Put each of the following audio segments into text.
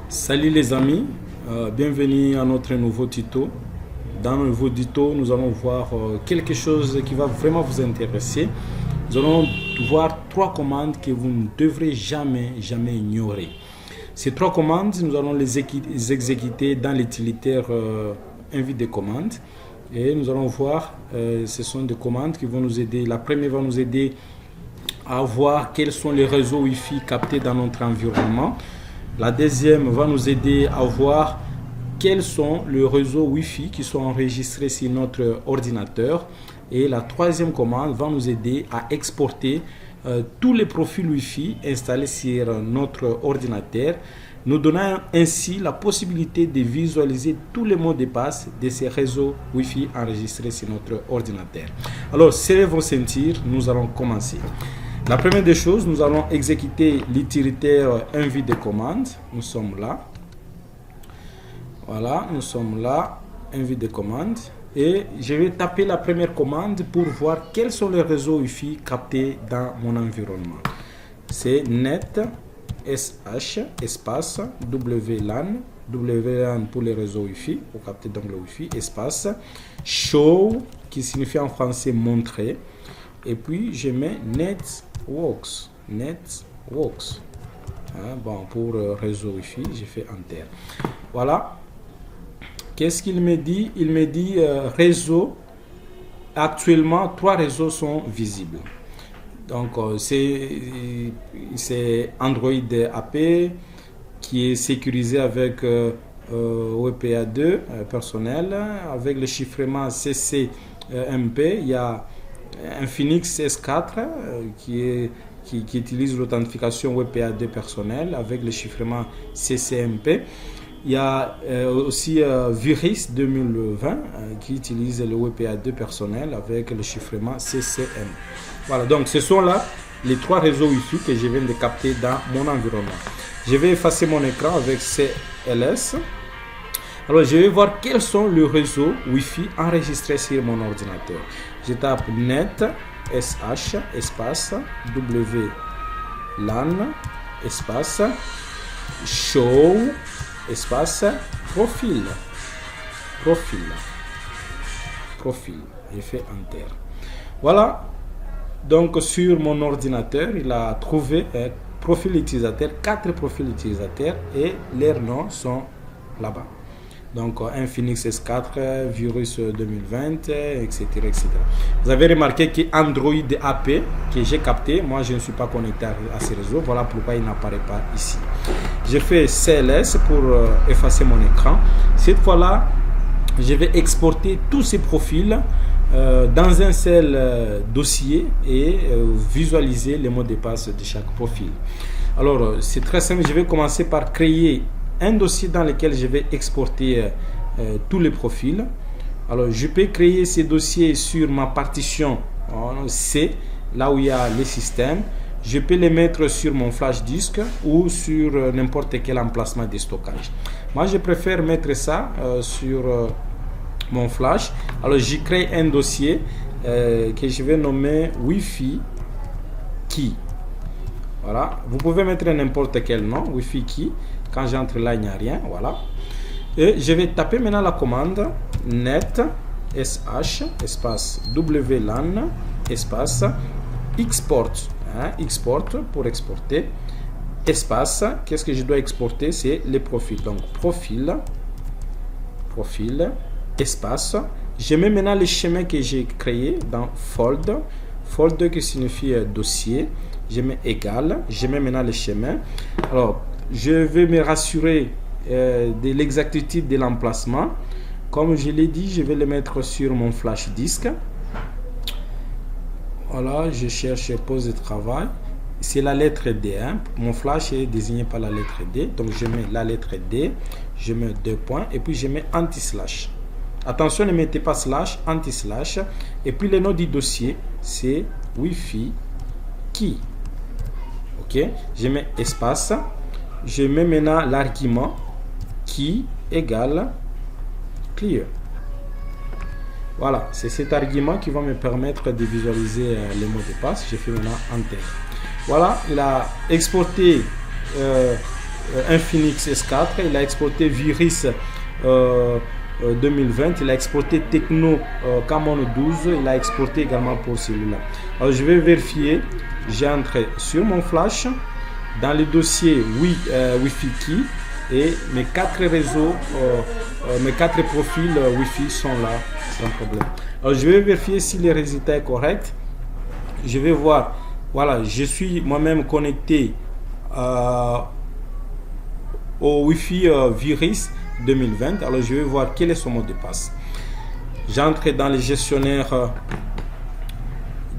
Salut les amis, bienvenue à notre nouveau tuto. Dans le nouveau tuto, nous allons voir quelque chose qui va vraiment vous intéresser. Nous allons voir trois commandes que vous ne devrez jamais ignorer. Ces trois commandes, nous allons les exécuter dans l'utilitaire invite des commandes. Et nous allons voir, ce sont des commandes qui vont nous aider. La première va nous aider à voir quels sont les réseaux Wi-Fi captés dans notre environnement. La deuxième va nous aider à voir quels sont les réseaux Wi-Fi qui sont enregistrés sur notre ordinateur. Et la troisième commande va nous aider à exporter tous les profils Wi-Fi installés sur notre ordinateur, nous donnant ainsi la possibilité de visualiser tous les mots de passe de ces réseaux Wi-Fi enregistrés sur notre ordinateur. Alors, serrez vos ceintures, nous allons commencer. La première des choses, nous allons exécuter l'utilitaire invite des commandes. Nous sommes là. Voilà, nous sommes là, invite des commandes. Et je vais taper la première commande pour voir quels sont les réseaux Wi-Fi captés dans mon environnement. C'est net sh espace WLAN, WLAN pour les réseaux Wi-Fi, pour capter donc le Wi-Fi, espace show, qui signifie en français montrer. Et puis je mets networks. Bon, pour réseau Wi-Fi, j'ai fait enter. Voilà. Qu'est-ce qu'il me dit? Il me dit réseau. Actuellement, trois réseaux sont visibles. Donc, c'est Android AP qui est sécurisé avec WPA2 personnel, avec le chiffrement CCMP. Il y a Infinix S4 qui utilise l'authentification WPA2 personnel avec le chiffrement CCMP. Il y a aussi Virus 2020 qui utilise le WPA2 personnel avec le chiffrement CCM. Voilà, donc ce sont là les trois réseaux Wi-Fi que je viens de capter dans mon environnement. Je vais effacer mon écran avec CLS. Alors, je vais voir quels sont les réseaux Wi-Fi enregistrés sur mon ordinateur. Je tape net sh espace WLAN espace show espace profil. J'ai fait enter. Voilà. Donc sur mon ordinateur, il a trouvé un profil utilisateur, 4 profils utilisateurs et leurs noms sont là-bas. Donc Infinix S4, Virus 2020, etc., etc. Vous avez remarqué que Android AP que j'ai capté, moi je ne suis pas connecté à ces réseaux, voilà pourquoi il n'apparaît pas ici. J'ai fait CLS pour effacer mon écran. Cette fois-là, je vais exporter tous ces profils dans un seul dossier et visualiser les mots de passe de chaque profil. Alors c'est très simple, je vais commencer par créer un dossier dans lequel je vais exporter tous les profils. Alors je peux créer ces dossiers sur ma partition C, là où il y a les systèmes. Je peux les mettre sur mon flash disque ou sur n'importe quel emplacement de stockage. Moi je préfère mettre ça sur mon flash. Alors j'y crée un dossier que je vais nommer Wi-Fi Key. Voilà, vous pouvez mettre n'importe quel nom, Wi-Fi Key. Quand j'entre là, il n'y a rien, voilà. Et je vais taper maintenant la commande net sh espace WLAN espace export. Export pour exporter. Espace, qu'est-ce que je dois exporter? C'est les profils. Donc profil, espace. Je mets maintenant le chemin que j'ai créé dans fold. Fold qui signifie dossier. Je mets égal. Je mets maintenant le chemin. Alors, je vais me rassurer de l'exactitude de l'emplacement. Comme je l'ai dit, je vais le mettre sur mon flash disque. Voilà, je cherche pause de travail. C'est la lettre D. Mon flash est désigné par la lettre D. Donc, je mets la lettre D. Je mets 2 points. Et puis, je mets anti-slash. Attention, ne mettez pas slash, anti-slash. Et puis, le nom du dossier, c'est Wi-Fi Key. OK. Je mets espace. Je mets maintenant l'argument qui égale clear. Voilà, c'est cet argument qui va me permettre de visualiser les mots de passe. Je fais maintenant enter. Voilà, il a exporté Infinix S4, il a exporté Virus 2020, il a exporté Tecno Camon 12, il a exporté également pour celui-là. Alors je vais vérifier, j'entre sur mon flash, dans le dossier Wi-Fi Key, et mes 4 réseaux, mes 4 profils Wi-Fi sont là sans problème. Alors je vais vérifier si le résultat est correct. Je vais voir, voilà, je suis moi-même connecté au Wi-Fi Virus 2020. Alors je vais voir quel est son mot de passe. J'entre dans le gestionnaire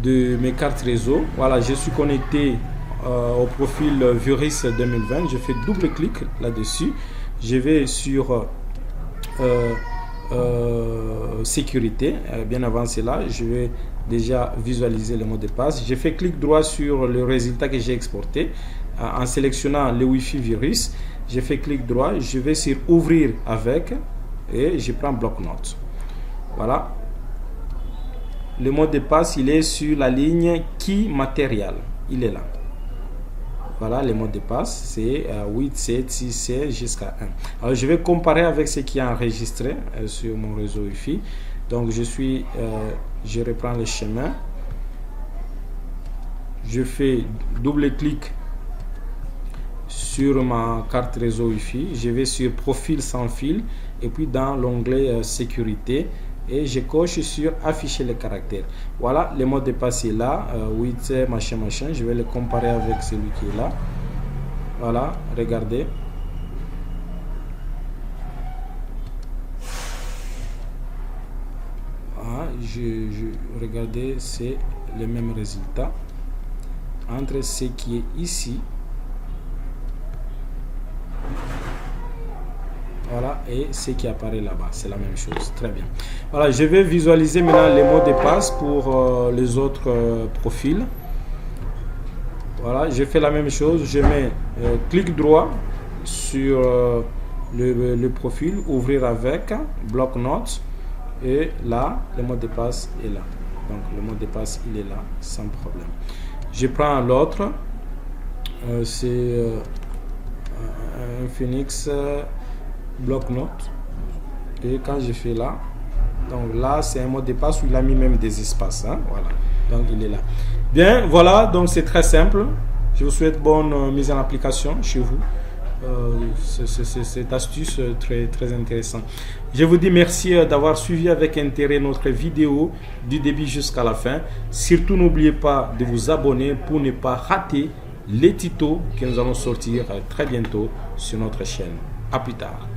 de mes cartes réseau. Voilà, je suis connecté au profil Virus 2020. Je fais double clic là-dessus. Je vais sur sécurité. Bien avant cela, je vais déjà visualiser le mot de passe. Je fais clic droit sur le résultat que j'ai exporté en sélectionnant le Wi-Fi Virus. Je fais clic droit, je vais sur ouvrir avec et je prends bloc-notes. Voilà. Le mot de passe, il est sur la ligne Key Material. Il est là. Voilà, le mot de passe, c'est 8, 7, 6, 16 jusqu'à 1. Alors, je vais comparer avec ce qui est enregistré sur mon réseau Wi-Fi. Donc, je reprends le chemin. Je fais double clic sur ma carte réseau Wi-Fi. Je vais sur profil sans fil et puis dans l'onglet sécurité et je coche sur afficher les caractères. Voilà, le mot de passe est là, 8 machin machin. Je vais le comparer avec celui qui est là. Voilà, regardez. Voilà, regardez, c'est le même résultat entre ce qui est ici. Voilà, et ce qui apparaît là-bas, c'est la même chose. Très bien. Voilà, je vais visualiser maintenant les mots de passe pour les autres profils. Voilà, je fais la même chose. Je mets clic droit sur le profil, ouvrir avec, bloc-notes, et là, le mot de passe est là. Donc, le mot de passe, il est là, sans problème. Je prends l'autre. C'est Infinix bloc-notes. Et quand je fais là, donc là, c'est un mot de passe où il a mis même des espaces. Hein, voilà. Donc, il est là. Bien, voilà. Donc, c'est très simple. Je vous souhaite bonne mise en application chez vous. Cette astuce très intéressante. Je vous dis merci d'avoir suivi avec intérêt notre vidéo du début jusqu'à la fin. Surtout, n'oubliez pas de vous abonner pour ne pas rater les tutos que nous allons sortir très bientôt sur notre chaîne. À plus tard.